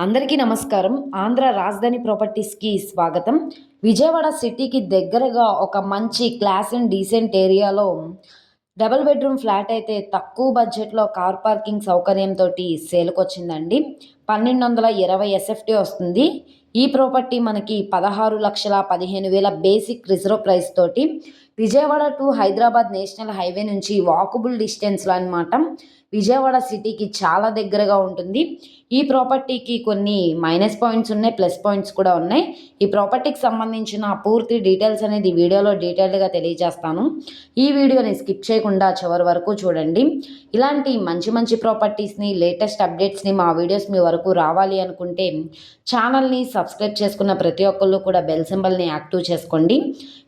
అందరికీ నమస్కారం. ఆంధ్ర రాజధాని ప్రాపర్టీస్కి స్వాగతం. విజయవాడ సిటీకి దగ్గరగా ఒక మంచి క్లాస్ అండ్ డీసెంట్ ఏరియాలో డబుల్ బెడ్రూమ్ ఫ్లాట్ అయితే తక్కువ బడ్జెట్లో కార్ పార్కింగ్ సౌకర్యంతో సేల్కి వచ్చిందండి. 1220 ఎస్ఎఫ్టీ వస్తుంది. ఈ ప్రాపర్టీ మనకి 16,15,000 బేసిక్ రిజర్వ్ ప్రైస్ తోటి Vijayawada to Hyderabad national highway నుంచి వాకబుల్ డిస్టెన్స్లో అనమాట. విజయవాడ సిటీకి చాలా దగ్గరగా ఉంటుంది. ఈ ప్రాపర్టీకి కొన్ని మైనస్ పాయింట్స్ ఉన్నాయి, ప్లస్ పాయింట్స్ కూడా ఉన్నాయి. ఈ ప్రాపర్టీకి సంబంధించిన పూర్తి డీటెయిల్స్ అనేది వీడియోలో డీటెయిల్డ్గా తెలియజేస్తాను. ఈ వీడియోని స్కిప్ చేయకుండా చివరి వరకు చూడండి. ఇలాంటి మంచి మంచి ప్రాపర్టీస్ని, లేటెస్ట్ అప్డేట్స్ని మా వీడియోస్ మీ వరకు రావాలి అనుకుంటే ఛానల్ని సబ్స్క్రైబ్ చేసుకున్న ప్రతి ఒక్కళ్ళు కూడా బెల్ సింబల్ని యాక్టివ్ చేసుకోండి.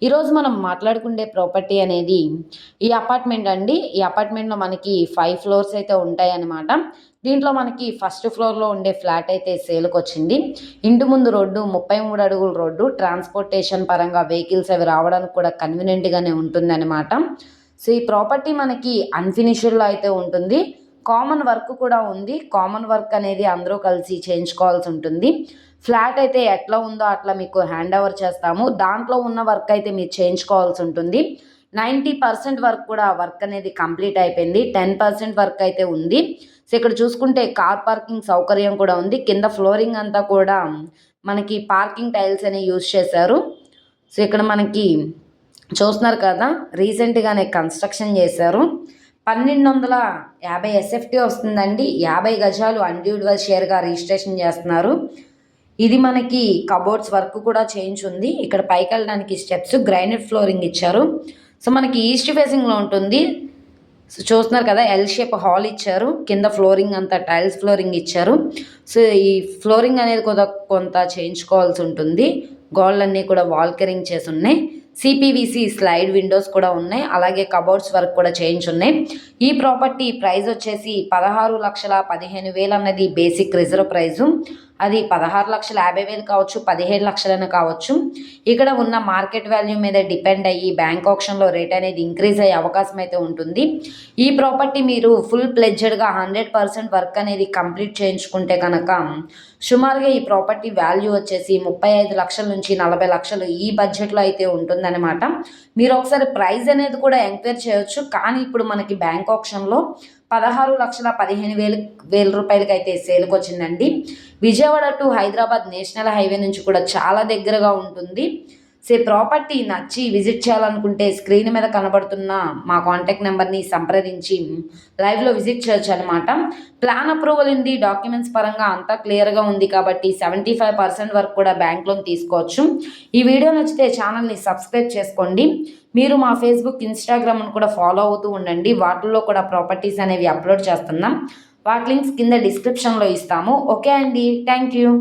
ఈరోజు మనం మాట్లాడుకునే ప్రాపర్టీ అనేది ఈ అపార్ట్మెంట్ అండి. ఈ అపార్ట్మెంట్లో మనకి 5 ఫ్లోర్స్ అయితే ఉంటాయి అన్నమాట. దీంట్లో మనకి ఫస్ట్ ఫ్లోర్లో ఉండే ఫ్లాట్ అయితే సేల్కి వచ్చింది. ఇంటి ముందు రోడ్డు 33 అడుగుల రోడ్డు. ట్రాన్స్పోర్టేషన్ పరంగా వెహికల్స్ అవి రావడానికి కూడా కన్వీనియంట్గానే ఉంటుంది అనమాట. సో ఈ ప్రాపర్టీ మనకి అన్ఫినిష్డ్లో అయితే ఉంటుంది. కామన్ వర్క్ కూడా ఉంది. కామన్ వర్క్ అనేది అందరూ కలిసి చేయించుకోవాల్సి ఉంటుంది. ఫ్లాట్ అయితే ఎట్లా ఉందో అట్లా మీకు హ్యాండ్ ఓవర్ చేస్తాము. దాంట్లో ఉన్న వర్క్ అయితే మీరు చేయించుకోవాల్సి ఉంటుంది. 90% వర్క్ కూడా వర్క్ అనేది కంప్లీట్ అయిపోయింది. 10% వర్క్ అయితే ఉంది. సో ఇక్కడ చూసుకుంటే కార్ పార్కింగ్ సౌకర్యం కూడా ఉంది. కింద ఫ్లోరింగ్ అంతా కూడా మనకి పార్కింగ్ టైల్స్ అనేవి యూజ్ చేశారు. సో ఇక్కడ మనకి చూస్తున్నారు కదా, రీసెంట్గానే కన్స్ట్రక్షన్ చేశారు. 1250 ఎస్ఎఫ్టీ వస్తుందండి. 50 గజాలు ఇండివిడ్యువల్ షేర్గా రిజిస్ట్రేషన్ చేస్తున్నారు. ఇది మనకి కబోర్డ్స్ వర్క్ కూడా చేయించుంది. ఇక్కడ పైకి వెళ్ళడానికి స్టెప్స్, గ్రైనైట్ ఫ్లోరింగ్ ఇచ్చారు. సో మనకి ఈస్ట్ ఫేసింగ్లో ఉంటుంది. సో చూస్తున్నారు కదా, ఎల్ షేప్ హాల్ ఇచ్చారు. కింద ఫ్లోరింగ్ అంతా టైల్స్ ఫ్లోరింగ్ ఇచ్చారు. సో ఈ ఫ్లోరింగ్ అనేది కొంత చేయించుకోవాల్సి ఉంటుంది. గోడలన్నీ కూడా వాల్కరింగ్ చేసి ఉన్నాయి. సిపివిసి స్లైడ్ విండోస్ కూడా ఉన్నాయి. అలాగే కబోర్డ్స్ వర్క్ కూడా చేయించున్నాయి. ఈ ప్రాపర్టీ ప్రైస్ వచ్చేసి 16,15,000 అన్నది బేసిక్ రిజర్వ్ ప్రైజు. అది 16,50,000 కావచ్చు, 17 లక్షలైనా కావచ్చు. ఇక్కడ ఉన్న మార్కెట్ వాల్యూ మీద డిపెండ్ అయ్యి బ్యాంక్ ఆప్షన్లో రేట్ అనేది ఇంక్రీజ్ అయ్యే అవకాశం అయితే ఉంటుంది. ఈ ప్రాపర్టీ మీరు ఫుల్ ప్లెడ్జెడ్గా 100% వర్క్ అనేది కంప్లీట్ చేయించుకుంటే కనుక సుమారుగా ఈ ప్రాపర్టీ వాల్యూ వచ్చేసి 35 లక్షల నుంచి 40 లక్షలు ఈ బడ్జెట్లో అయితే ఉంటుందన్నమాట. మీరు ఒకసారి ప్రైస్ అనేది కూడా ఎంక్వైరీ చేయొచ్చు. కానీ ఇప్పుడు మనకి బ్యాంక్ ఆప్షన్లో 16,15,000 రూపాయలకి అయితే సేల్కి వచ్చిందండి. Vijayawada to Hyderabad national highway నుంచి కూడా చాలా దగ్గరగా ఉంటుంది. సో ప్రాపర్టీ నచ్చి విజిట్ చేయాలనుకుంటే స్క్రీన్ మీద కనబడుతున్న మా కాంటాక్ట్ నెంబర్ని సంప్రదించి లైవ్లో విజిట్ చేయొచ్చు అనమాట. ప్లాన్ అప్రూవల్ ఉంది. డాక్యుమెంట్స్ పరంగా అంతా క్లియర్గా ఉంది కాబట్టి 75% వరకు కూడా బ్యాంక్ లోన్ తీసుకోవచ్చు. ఈ వీడియో నచ్చితే ఛానల్ని సబ్స్క్రైబ్ చేసుకోండి. మీరు మా ఫేస్బుక్, ఇన్స్టాగ్రామ్ను కూడా ఫాలో అవుతూ ఉండండి. వాటిల్లో కూడా ప్రాపర్టీస్ అనేవి అప్లోడ్ చేస్తున్నాం. వాటి లింక్స్ కింద డిస్క్రిప్షన్లో ఇస్తాము. ఓకే అండి, థ్యాంక్ యూ.